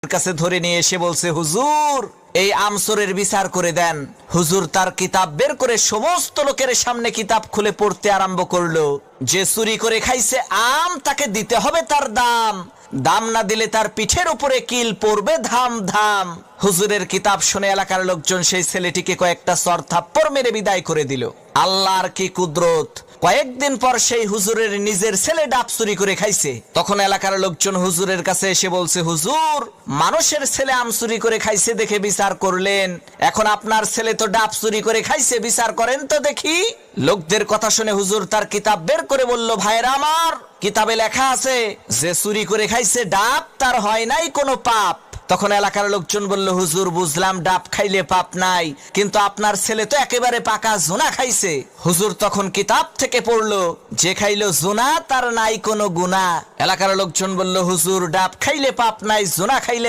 কাছে ধরে নিয়ে এসে বলছে, হুজুর এই আমসরের বিচার করে দেন। হুজুর তার কিতাব বের করে সমস্ত লোকের সামনে কিতাব খুলে পড়তে আরম্ভ করলো। যে চুরি করে খাইছে আম তাকে দিতে হবে তার দাম, দাম না দিলে তার পিঠের উপরে কিল পড়বে ধাম ধাম। হুজুরের কিতাব শুনে এলাকার লোকজন সেই ছেলেটিকে কয়েকটা চর থাপ্পড় মেরে বিদায় করে দিল। আল্লাহর কি কুদরত! কয়েকদিন পর সেই হুজুরের নিজের ছেলে ডাব চুরি করে খাইছে। তখন এলাকার লোকজন হুজুরের কাছে এসে বলছে, হুজুর মানুষের ছেলে আম চুরি করে খাইছে দেখে বিচার করলেন, এখন আপনার ছেলে তো ডাব চুরি করে খাইছে, বিচার করেন তো দেখি। লোকদের কথা শুনে হুজুর তার কিতাব বের করে বলল, ভাইরা আমার, কিতাবে লেখা আছে যে চুরি করে খাইছে ডাব তার হয় নাই কোনো পাপ। তখন এলাকার লোকজন বলল, হুজুর বুঝলাম ডাব খাইলে পাপ নাই, কিন্তু আপনার ছেলে তো একেবারে পাকা জোনা খাইছে। হুজুর তখন কিতাব থেকে পড়লো, যে খাইলো জোনা তার নাই কোনো গুনাহ। এলাকার লোকজন বলল, হুজুর ডাব খাইলে পাপ নাই, জোনা খাইলে